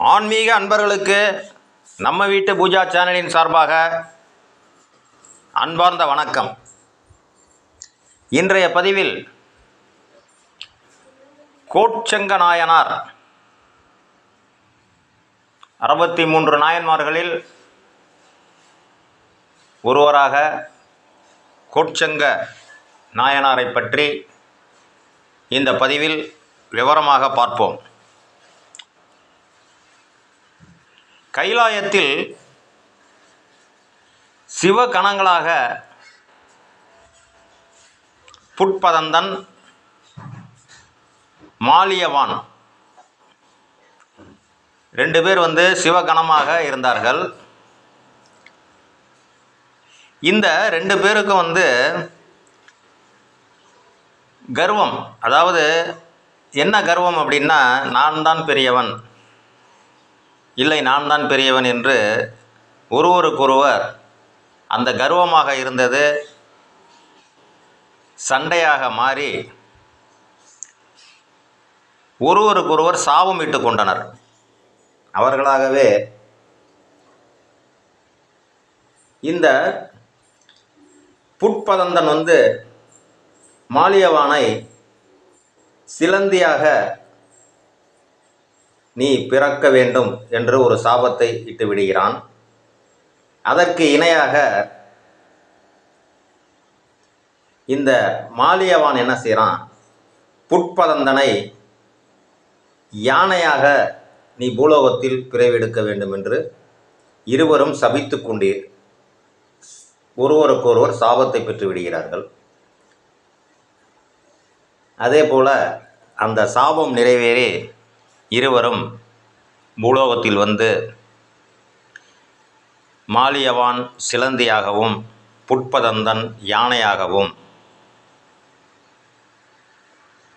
ஆன்மீக அன்பர்களுக்கு நம்ம வீட்டு பூஜா சேனலின் சார்பாக அன்பார்ந்த வணக்கம். இன்றைய பதிவில் கோட்செங்க நாயனார் 63 நாயன்மார்களில் ஒருவராக கோட்செங்க நாயனாரை பற்றி இந்த பதிவில் விவரமாக பார்ப்போம். கைலாயத்தில் சிவகணங்களாக புட்பதந்தன், மாலியவான் 2 பேர் சிவகணமாக இருந்தார்கள். இந்த 2 பேருக்கும் கர்வம், அதாவது என்ன கர்வம் அப்படின்னா, நான் தான் பெரியவன், இல்லை நான் தான் பெரியவன் என்று ஒருவருக்கொருவர் அந்த கர்வமாக இருந்தது சண்டையாக மாறி ஒருவருக்கொருவர் சாபம் இட்டு கொண்டனர். அவர்களாகவே இந்த புட்பதந்தன் மாலியவானை சிலந்தியாக நீ பிறக்க வேண்டும் என்று ஒரு சாபத்தை இட்டு விடுகிறான். அதற்கு இணையாக இந்த மாலியவான் என்ன செய்கிறான், புட்பதந்தனை யானையாக நீ பூலோகத்தில் பிறவெடுக்க வேண்டும் என்று இருவரும் சபித்து கொண்டு ஒருவருக்கொருவர் சாபத்தை பெற்று விடுகிறார்கள். அதே போல அந்த சாபம் நிறைவேறி இருவரும் பூலோகத்தில் மாலியவான் சிலந்தியாகவும் புட்பதந்தன் யானையாகவும்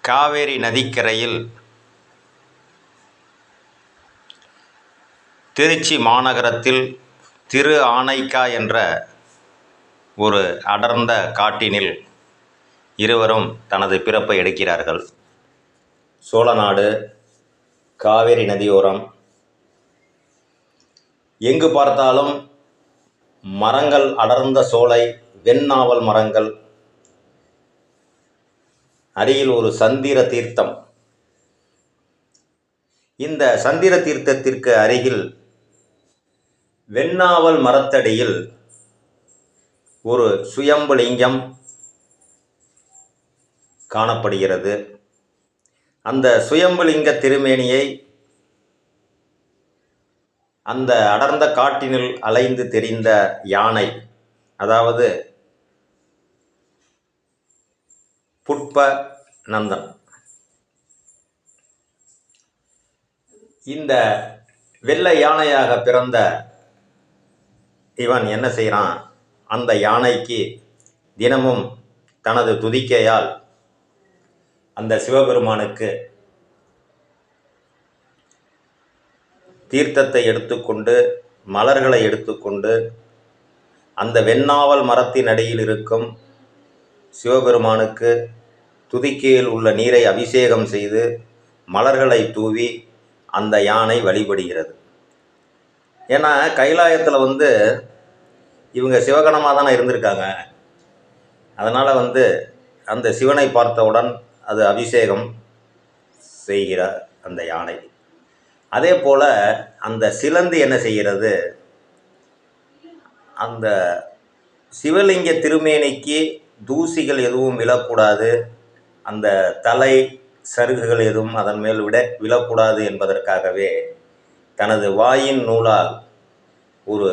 காவேரி நதிக்கரையில் திருச்சி மாநகரத்தில் திரு ஆனைக்கா என்ற ஒரு அடர்ந்த காட்டினில் இருவரும் தனது பிறப்பை எடுக்கிறார்கள். சோழநாடு காவேரி நதியோரம், எங்கு பார்த்தாலும் மரங்கள், அடர்ந்த சோலை, வெண்ணாவல் மரங்கள், அருகில் ஒரு சந்திர தீர்த்தம். இந்த சந்திர தீர்த்தத்திற்கு அருகில் வெண்ணாவல் மரத்தடியில் ஒரு சுயம்புலிங்கம் காணப்படுகிறது. அந்த சுயம்புலிங்க திருமேனியை அந்த அடர்ந்த காட்டினில் அலைந்து தெரிந்த யானை, அதாவது புட்பநந்தன், இந்த வெள்ளை யானையாக பிறந்த இவன் என்ன செய்கிறான், அந்த யானைக்கு தினமும் தனது துதிக்கையால் அந்த சிவபெருமானுக்கு தீர்த்தத்தை எடுத்துக்கொண்டு, மலர்களை எடுத்துக்கொண்டு, அந்த வெண்ணாவல் மரத்தின் அடியில் இருக்கும் சிவபெருமானுக்கு துதிக்கையில் உள்ள நீரை அபிஷேகம் செய்து மலர்களை தூவி அந்த யானை வழிபடுகிறது. ஏன்னா கைலாயத்தில் இவங்க சிவகணமாக தானே இருந்திருக்காங்க. அதனால் அந்த சிவனை பார்த்தவுடன் அது அபிஷேகம் செய்கிறார் அந்த யானை. அதே போல் அந்த சிலந்தி என்ன செய்கிறது, அந்த சிவலிங்க திருமேனிக்கு தூசிகள் எதுவும் விழக்கூடாது, அந்த தலை சருகுகள் எதுவும் அதன் மேல் விழக்கூடாது என்பதற்காகவே தனது வாயின் நூலால் ஒரு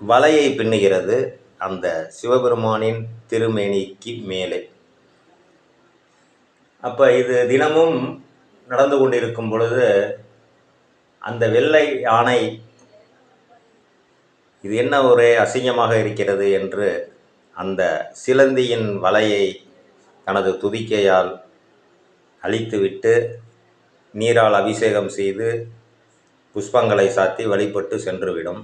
வலையை பின்னுகிறது அந்த சிவபெருமானின் திருமேனிக்கு மேலே. அப்போ இது தினமும் நடந்து கொண்டிருக்கும் பொழுது அந்த வெள்ளை யானை இது என்ன ஒரே அசிங்கமாக இருக்கிறது என்று அந்த சிலந்தியின் வலையை தனது துதிக்கையால் அழித்துவிட்டு நீரால் அபிஷேகம் செய்து புஷ்பங்களை சாத்தி வழிபட்டு சென்றுவிடும்.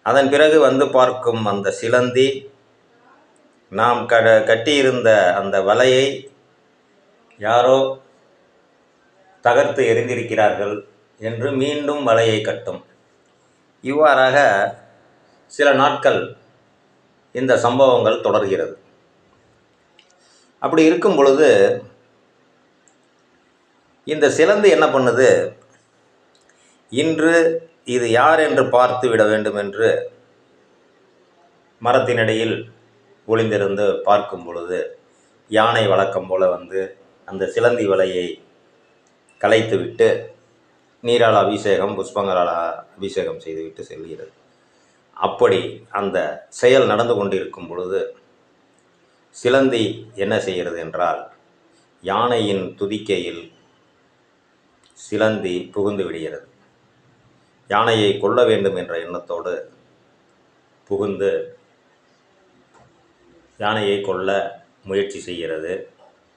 அதன் பிறகு பார்க்கும் அந்த சிலந்தி நாம் கட்டியிருந்த அந்த வலையை யாரோ தகர்த்து எறிந்திருக்கிறார்கள் என்று மீண்டும் வலையை கட்டும். இவ்வாறாக சில நாட்கள் இந்த சம்பவங்கள் தொடர்கிறது. அப்படி இருக்கும் பொழுது இந்த சிலந்தி என்ன பண்ணுது, இன்று இது யார் என்று பார்த்து விட வேண்டும் என்று மரத்தினடியில் ஒளிந்திருந்து பார்க்கும் பொழுது யானை வழக்கம் போல வந்து அந்த சிலந்தி வலையை கலைத்துவிட்டு நீரால் அபிஷேகம், புஷ்பங்களால் அபிஷேகம் செய்துவிட்டு செல்கிறது. அப்படி அந்த செயல் நடந்து கொண்டிருக்கும் பொழுது சிலந்தி என்ன செய்கிறது என்றால், யானையின் துதிக்கையில் சிலந்தி புகுந்து விடுகிறது. யானையை கொல்ல வேண்டும் என்ற எண்ணத்தோடு புகுந்து யானையை கொல்ல முயற்சி செய்கிறது.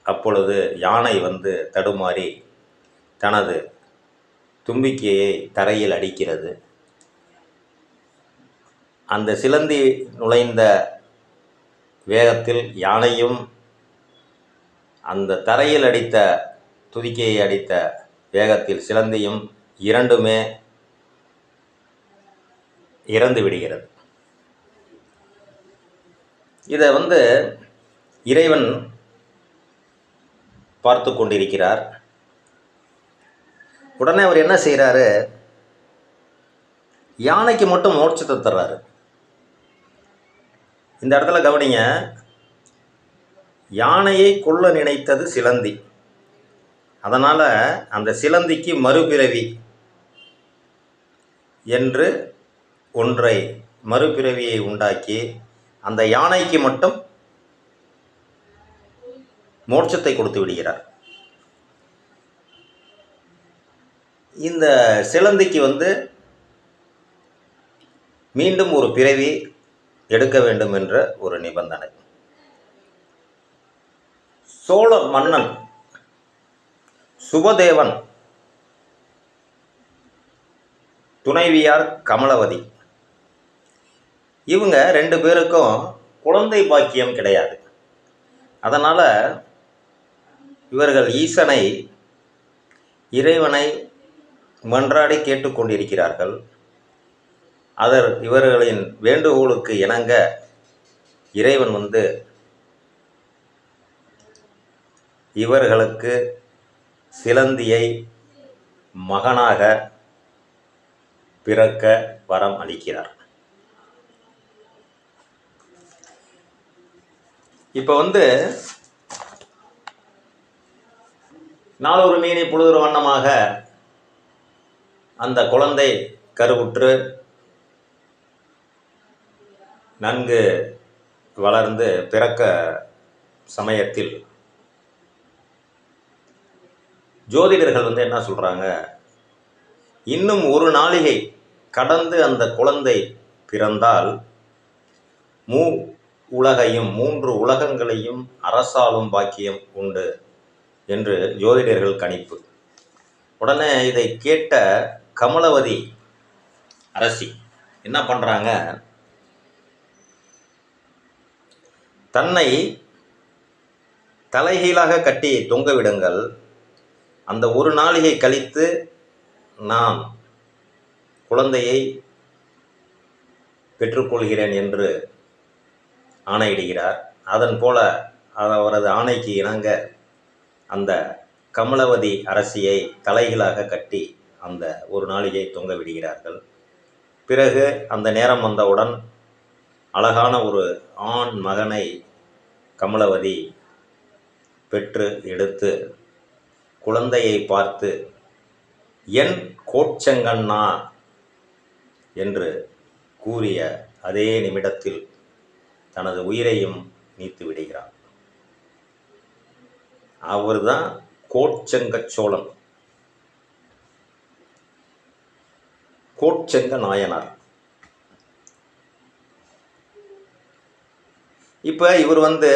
அப்பொழுது யானை வந்து தடுமாறி தனது தும்பிக்கையை தரையில் அடிக்கிறது. அந்த சிலந்தி நுழைந்த வேகத்தில் யானையும் அந்த தரையில் அடித்த துதிக்கையை அடித்த வேகத்தில் சிலந்தியும் இரண்டுமே இறந்து விடுகிறது. இதை வந்து இறைவன் பார்த்து கொண்டிருக்கிறார். உடனே அவர் என்ன செய்கிறாரு, யானைக்கு மட்டும் மோட்சத்தை தர்றாரு. இந்த இடத்துல கவனிங்க, யானையை கொல்ல நினைத்தது சிலந்தி. அதனால் அந்த சிலந்திக்கு மறுபிறவி என்று ஒன்றை மறுபிறவியை உண்டாக்கி அந்த யானைக்கு மட்டும் மோட்சத்தை கொடுத்து விடுகிறார். இந்த சிலந்திக்கு வந்து மீண்டும் ஒரு பிறவி எடுக்க வேண்டும் என்ற ஒரு நிபந்தனை. சோழ மன்னன் சுபதேவன் துணைவியார் கமலவதி, இவங்க 2 பேருக்கும் குழந்தை பாக்கியம் கிடையாது. அதனால் இவர்கள் ஈசனை, இறைவனை மன்றாடி கேட்டுக்கொண்டிருக்கிறார்கள். இவர்களின் வேண்டுகோளுக்கு இணங்க இறைவன் வந்து இவர்களுக்கு சிலந்தியை மகனாக பிறக்க வரம் அளிக்கிறார். இப்போ வந்து நாளொரு மீனி பொழுதொரு வண்ணமாக அந்த குழந்தை கருவுற்று நன்கு வளர்ந்து பிறக்க சமயத்தில் ஜோதிடர்கள் வந்து என்ன சொல்கிறாங்க, இன்னும் ஒரு நாளிகை கடந்து அந்த குழந்தை பிறந்தால் உலகையும் 3 உலகங்களையும் அரசாளும் பாக்கியம் உண்டு என்று ஜோதிடர்கள் கணிப்பு. உடனே இதை கேட்ட கமலவதி அரசி என்ன பண்ணுறாங்க, தன்னை தலைகீழாக கட்டி தொங்க விடுங்கள், அந்த ஒரு நாளிகை கழித்து நான் குழந்தையை பெற்றுக்கொள்கிறேன் என்று ஆணையிடுகிறார். அதன் போல அவரது ஆணைக்கு இணங்க அந்த கமலவதி அரசியை தலைகீழாக கட்டி அந்த ஒரு நாளிகை தொங்க விடுகிறார்கள். பிறகு அந்த நேரம் வந்தவுடன் அழகான ஒரு ஆண் மகனை கமலவதி பெற்று எடுத்து குழந்தையை பார்த்து என் கோட்செங்கண்ணா என்று கூறிய அதே நிமிடத்தில் தனது உயிரையும் நீத்து விடுகிறார். அவர்தான் கோட்செங்க சோழன், கோட்செங்க நாயனார். இப்போ இவர் வந்து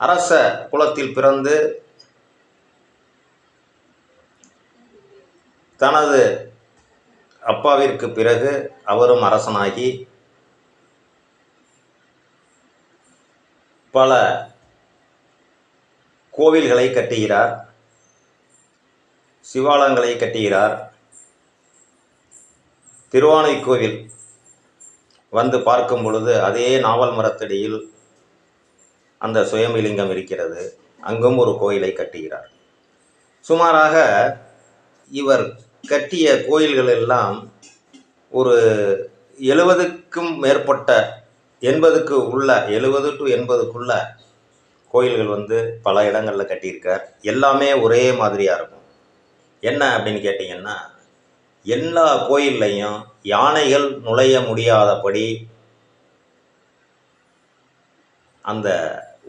அரச குலத்தில் பிறந்து தனது அப்பாவிற்கு பிறகு அவரும் அரசனாகி பல கோவில்களை கட்டுகிறார். சிவாலயங்களை கட்டுகிறார். திருவானைக்கோவில் வந்து பார்க்கும் பொழுது அதே நாவல் மரத்தடியில் அந்த சுயம்புலிங்கம் இருக்கிறது. அங்கும் ஒரு கோயிலை கட்டுகிறார். சுமாராக இவர் கட்டிய கோயில்கள் எல்லாம் ஒரு 70க்கும் மேற்பட்ட 80க்கு உள்ள 70 to 80க்குள்ள கோயில்கள் வந்து பல இடங்களில் கட்டியிருக்கார். எல்லாமே ஒரே மாதிரியாக இருக்கும். என்ன அப்படின்னு கேட்டிங்கன்னா, எல்லா கோயில்லையும் யானைகள் நுழைய முடியாதபடி அந்த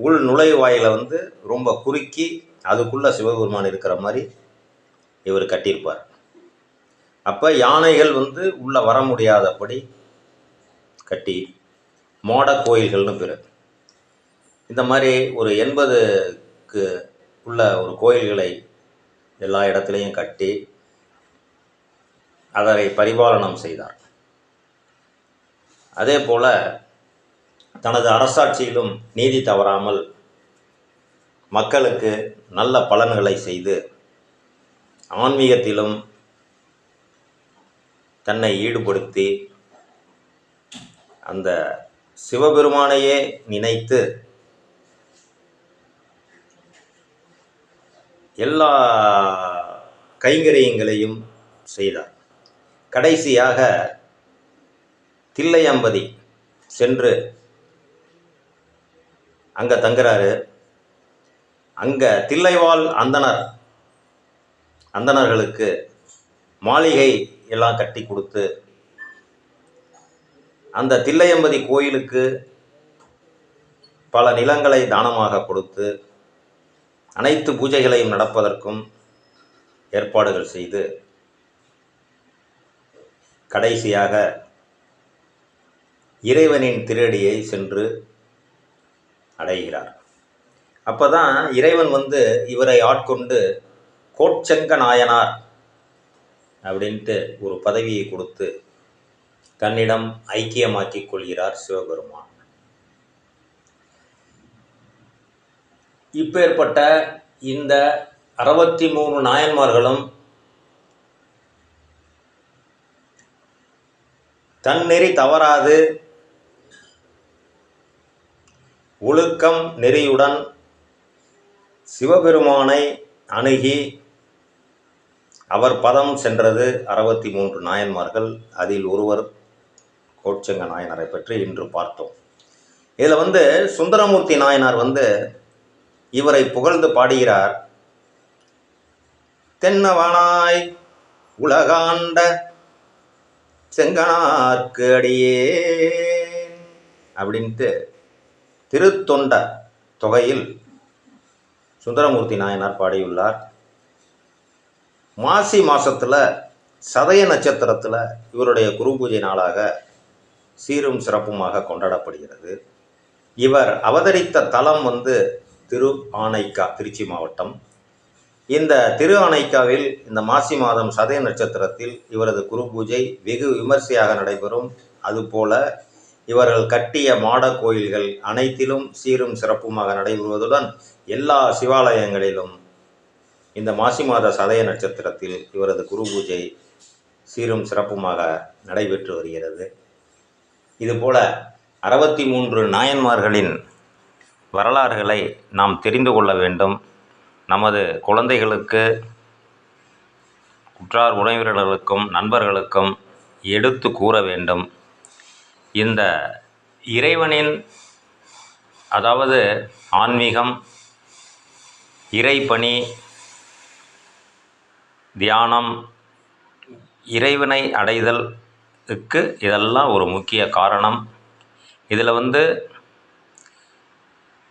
உள் நுழைவாயில வந்து ரொம்ப குறுக்கி அதுக்குள்ளே சிவபெருமான் இருக்கிற மாதிரி இவர் கட்டியிருப்பார். அப்போ யானைகள் வந்து உள்ளே வர முடியாதபடி கட்டி மோட கோயில்கள்னு பேர். இந்த மாதிரி ஒரு 80க்கு உள்ள ஒரு கோயில்களை எல்லா இடத்துலையும் கட்டி அதை பரிபாலனம் செய்தார். அதே போல் தனது அரசாட்சியிலும் நீதி தவறாமல் மக்களுக்கு நல்ல பலன்களை செய்து ஆன்மீகத்திலும் தன்னை ஈடுபடுத்தி அந்த சிவபெருமானையே நினைத்து எல்லா கைங்கரியங்களையும் செய்தார். கடைசியாக தில்லையம்பதி சென்று அங்கே தங்குறாரு. அங்கே தில்லைவாழ் அந்தணர்களுக்கு மாளிகை எல்லாம் கட்டி கொடுத்து அந்த தில்லையம்பதி கோயிலுக்கு பல நிலங்களை தானமாக கொடுத்து அனைத்து பூஜைகளையும் நடப்பதற்கும் ஏற்பாடுகள் செய்து கடைசியாக இறைவனின் திருவடியை சென்று அடைகிறார். அப்போ தான் இறைவன் வந்து இவரை ஆட்கொண்டு கோட்சங்க நாயனார் அப்படின்ட்டு ஒரு பதவியை கொடுத்து தன்னிடம் ஐக்கியமாக்கிக் கொள்கிறார் சிவபெருமான். இப்பேற்பட்ட இந்த 63 நாயன்மார்களும் தன்னெறி தவறாது ஒழுக்கம் நெறியுடன் சிவபெருமானை அணுகி அவர் பதம் சென்றது 63 நாயன்மார்கள். அதில் ஒருவர் கோட்சங்க நாயனாரை பற்றி இன்று பார்த்தோம். இதில் வந்து சுந்தரமூர்த்தி நாயனார் வந்து இவரை புகழ்ந்து பாடுகிறார். தென்னவனாய் உலகாண்ட செங்கனார்க்கு அடியேன் அப்படின்ட்டு திருத்தொண்ட தொகையில் சுந்தரமூர்த்தி நாயனார் பாடியுள்ளார். மாசி மாதத்தில் சதய நட்சத்திரத்தில் இவருடைய குரு பூஜை நாளாக சீரும் சிறப்புமாக கொண்டாடப்படுகிறது. இவர் அவதரித்த தலம் வந்து திரு ஆனைக்கா, திருச்சி மாவட்டம். இந்த திரு ஆனைக்காவில் இந்த மாசி மாதம் சதய நட்சத்திரத்தில் இவரது குரு பூஜை வெகு விமர்சையாக நடைபெறும். அதுபோல இவர்கள் கட்டிய மாட கோயில்கள் அனைத்திலும் சீரும் சிறப்புமாக நடைபெறுவதுடன் எல்லா சிவாலயங்களிலும் இந்த மாசி மாத சதய நட்சத்திரத்தில் இவரது குரு பூஜை சீரும் சிறப்புமாக நடைபெற்று வருகிறது. இதுபோல் 63 நாயன்மார்களின் வரலாறுகளை நாம் தெரிந்து கொள்ள வேண்டும். நமது குழந்தைகளுக்கு, உற்றார் உறவினர்களுக்கும், நண்பர்களுக்கும் எடுத்து கூற வேண்டும். இந்த இறைவனின், அதாவது ஆன்மீகம், இறைப்பணி, தியானம், இறைவனை அடைதலுக்கு இதெல்லாம் ஒரு முக்கிய காரணம். இதில் வந்து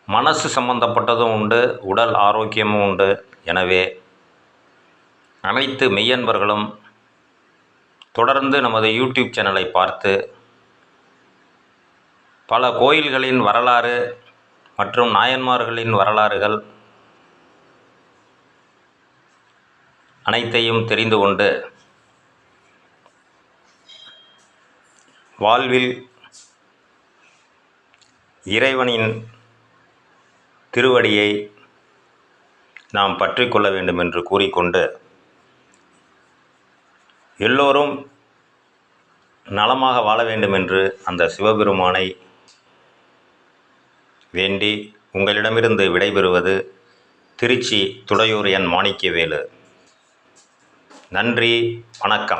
மனசு சம்பந்தப்பட்டதும் உண்டு, உடல் ஆரோக்கியமும் உண்டு. எனவே அனைத்து மெய்யன்பர்களும் தொடர்ந்து நமது யூடியூப் சேனலை பார்த்து பல கோயில்களின் வரலாறு மற்றும் நாயன்மார்களின் வரலாறுகள் அனைத்தையும் தெரிந்து கொண்டு வாழ்வில் இறைவனின் திருவடியை நாம் பற்றிக்கொள்ள வேண்டும் என்று கூறிக்கொண்டு எல்லோரும் நலமாக வாழ வேண்டும் என்று அந்த சிவபெருமானை வேண்டி உங்களிடமிருந்து விடைபெறுவது திருச்சி துடையூர் என் மாணிக்கவேலு. நன்றி, வணக்கம்.